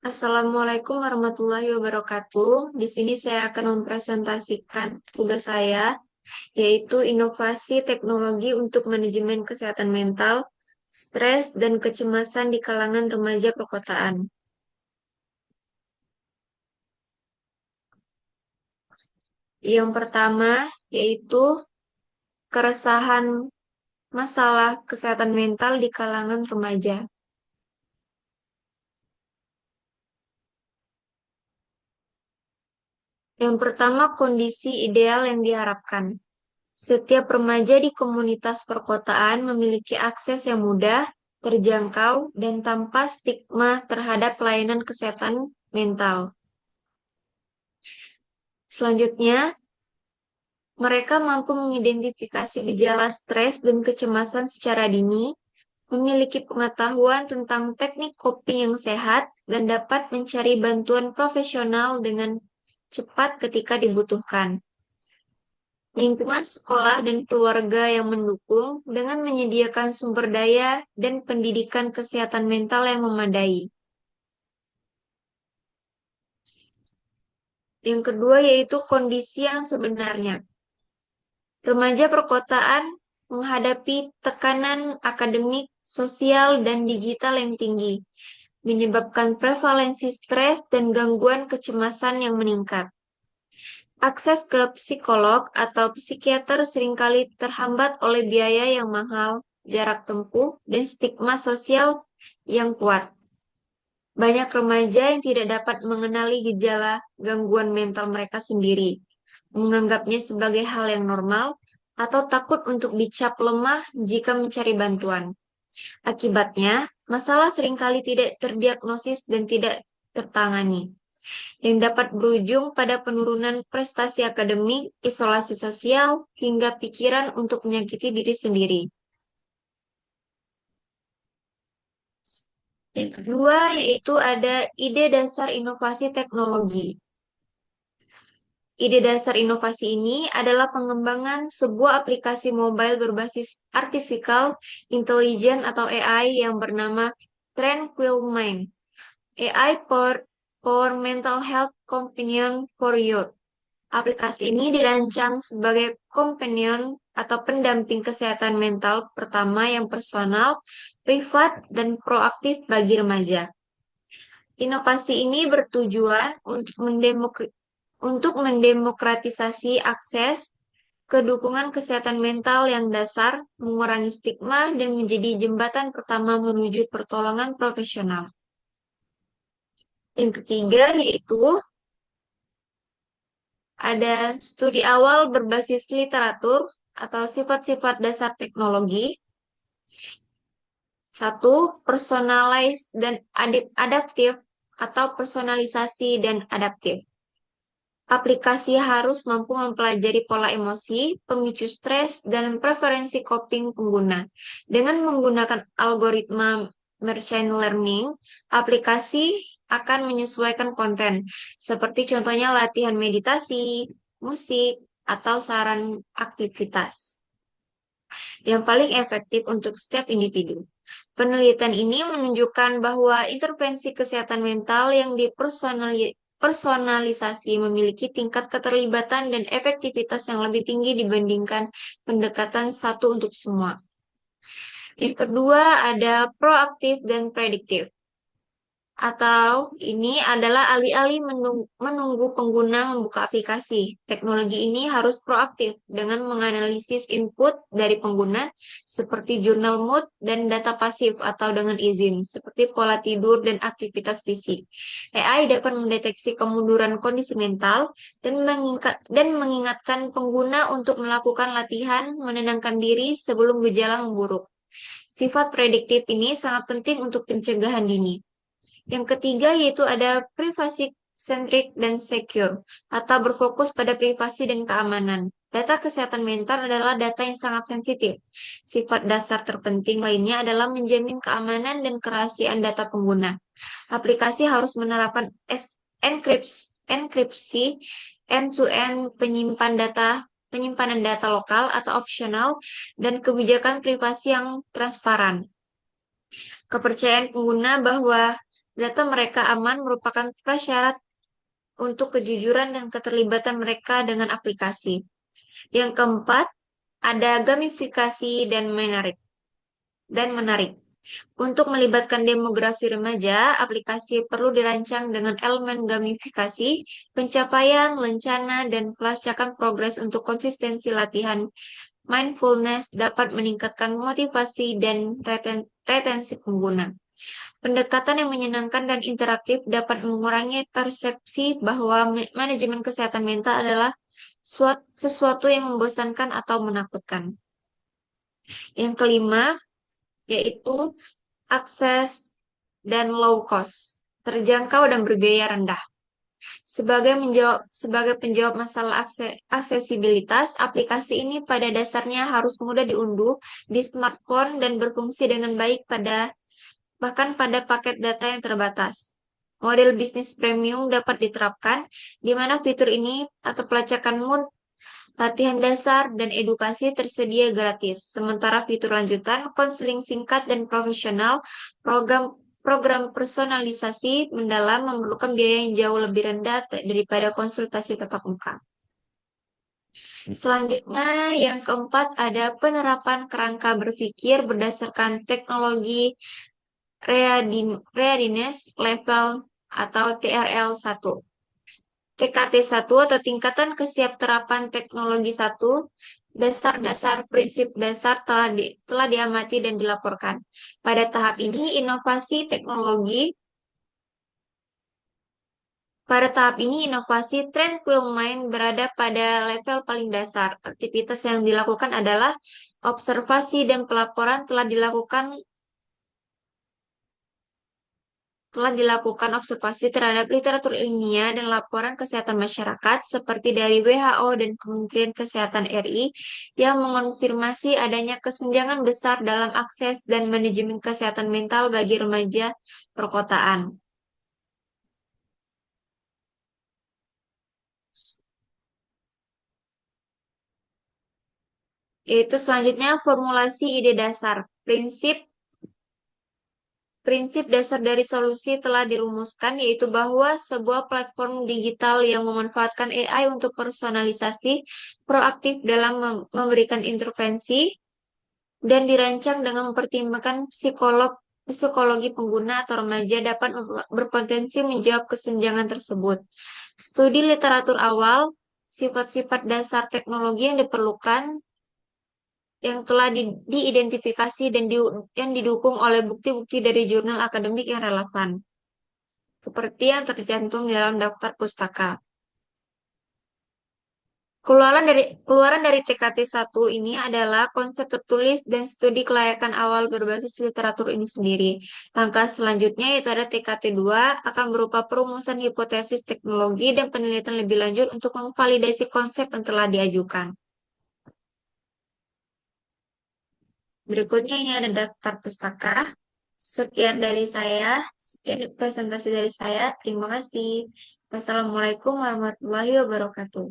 Assalamualaikum warahmatullahi wabarakatuh. Di sini saya akan mempresentasikan tugas saya, yaitu inovasi teknologi untuk manajemen kesehatan mental, stres, dan kecemasan di kalangan remaja perkotaan. Yang pertama, yaitu keresahan masalah kesehatan mental di kalangan remaja. Yang pertama, kondisi ideal yang diharapkan. Setiap remaja di komunitas perkotaan memiliki akses yang mudah, terjangkau, dan tanpa stigma terhadap pelayanan kesehatan mental. Selanjutnya, mereka mampu mengidentifikasi gejala stres dan kecemasan secara dini, memiliki pengetahuan tentang teknik coping yang sehat, dan dapat mencari bantuan profesional dengan cepat ketika dibutuhkan. Lingkungan sekolah dan keluarga yang mendukung dengan menyediakan sumber daya dan pendidikan kesehatan mental yang memadai. Yang kedua yaitu kondisi yang sebenarnya. Remaja perkotaan menghadapi tekanan akademik, sosial, dan digital yang tinggi, menyebabkan prevalensi stres dan gangguan kecemasan yang meningkat. Akses ke psikolog atau psikiater seringkali terhambat oleh biaya yang mahal, jarak tempuh, dan stigma sosial yang kuat. Banyak remaja yang tidak dapat mengenali gejala gangguan mental mereka sendiri, menganggapnya sebagai hal yang normal, atau takut untuk dicap lemah jika mencari bantuan. Akibatnya, masalah seringkali tidak terdiagnosis dan tidak tertangani yang dapat berujung pada penurunan prestasi akademik, isolasi sosial, hingga pikiran untuk menyakiti diri sendiri. Yang kedua, yaitu ada ide dasar inovasi teknologi. Ide dasar inovasi ini adalah pengembangan sebuah aplikasi mobile berbasis artificial intelligence atau AI yang bernama Tranquil Mind. AI for Mental Health Companion for Youth. Aplikasi ini dirancang sebagai companion atau pendamping kesehatan mental pertama yang personal, privat, dan proaktif bagi remaja. Inovasi ini bertujuan untuk mendemokratisasi akses ke dukungan kesehatan mental yang dasar, mengurangi stigma, dan menjadi jembatan pertama menuju pertolongan profesional. Yang ketiga yaitu ada studi awal berbasis literatur atau sifat-sifat dasar teknologi. Satu, personalized dan adaptif atau personalisasi dan adaptif. Aplikasi harus mampu mempelajari pola emosi, pemicu stres, dan preferensi coping pengguna. Dengan menggunakan algoritma machine learning, aplikasi akan menyesuaikan konten, seperti contohnya latihan meditasi, musik, atau saran aktivitas yang paling efektif untuk setiap individu. Penelitian ini menunjukkan bahwa intervensi kesehatan mental yang personalisasi memiliki tingkat keterlibatan dan efektivitas yang lebih tinggi dibandingkan pendekatan satu untuk semua. Yang kedua ada proaktif dan prediktif. Atau ini adalah alih-alih menunggu pengguna membuka aplikasi. Teknologi ini harus proaktif dengan menganalisis input dari pengguna seperti jurnal mood dan data pasif atau dengan izin seperti pola tidur dan aktivitas fisik. AI dapat mendeteksi kemunduran kondisi mental dan mengingatkan pengguna untuk melakukan latihan menenangkan diri sebelum gejala memburuk. Sifat prediktif ini sangat penting untuk pencegahan dini. Yang ketiga yaitu ada privacy centric dan secure atau berfokus pada privasi dan keamanan. Data kesehatan mental adalah data yang sangat sensitif. Sifat dasar terpenting lainnya adalah menjamin keamanan dan kerahasiaan data pengguna. Aplikasi harus menerapkan enkripsi end-to-end penyimpanan data lokal atau opsional dan kebijakan privasi yang transparan. Kepercayaan pengguna bahwa data mereka aman merupakan prasyarat untuk kejujuran dan keterlibatan mereka dengan aplikasi. Yang keempat, ada gamifikasi dan menarik. Untuk melibatkan demografi remaja, aplikasi perlu dirancang dengan elemen gamifikasi, pencapaian, lencana, dan pelacakan progres untuk konsistensi latihan. Mindfulness dapat meningkatkan motivasi dan retensi pengguna. Pendekatan yang menyenangkan dan interaktif dapat mengurangi persepsi bahwa manajemen kesehatan mental adalah sesuatu yang membosankan atau menakutkan. Yang kelima, yaitu akses dan low cost, terjangkau dan berbiaya rendah. Sebagai penjawab masalah aksesibilitas, aplikasi ini pada dasarnya harus mudah diunduh di smartphone dan berfungsi dengan baik bahkan pada paket data yang terbatas. Model bisnis premium dapat diterapkan, di mana fitur ini atau pelacakan mood, latihan dasar, dan edukasi tersedia gratis. Sementara fitur lanjutan, konseling singkat dan profesional, program program personalisasi mendalam memerlukan biaya yang jauh lebih rendah daripada konsultasi tatap muka. Selanjutnya, yang keempat ada penerapan kerangka berpikir berdasarkan teknologi Readiness Level atau TRL 1. TKT 1 atau Tingkatan Kesiapterapan Teknologi 1, dasar-dasar prinsip dasar telah diamati dan dilaporkan. Pada tahap ini, Tranquil Mind berada pada level paling dasar. Aktivitas yang dilakukan adalah observasi dan pelaporan telah dilakukan observasi terhadap literatur ilmiah dan laporan kesehatan masyarakat seperti dari WHO dan Kementerian Kesehatan RI yang mengonfirmasi adanya kesenjangan besar dalam akses dan manajemen kesehatan mental bagi remaja perkotaan. Yaitu selanjutnya formulasi ide dasar. Prinsip dasar dari solusi telah dirumuskan, yaitu bahwa sebuah platform digital yang memanfaatkan AI untuk personalisasi proaktif dalam memberikan intervensi dan dirancang dengan mempertimbangkan psikologi pengguna atau remaja dapat berpotensi menjawab kesenjangan tersebut. Studi literatur awal, sifat-sifat dasar teknologi yang diperlukan, yang telah diidentifikasi dan yang didukung oleh bukti-bukti dari jurnal akademik yang relevan, seperti yang tercantum dalam daftar pustaka. Keluaran dari TKT 1 ini adalah konsep tertulis dan studi kelayakan awal berbasis literatur ini sendiri. Langkah selanjutnya yaitu ada TKT 2 akan berupa perumusan hipotesis teknologi dan penelitian lebih lanjut untuk memvalidasi konsep yang telah diajukan. Berikutnya ini ada daftar pustaka. Sekian presentasi dari saya. Terima kasih. Wassalamualaikum warahmatullahi wabarakatuh.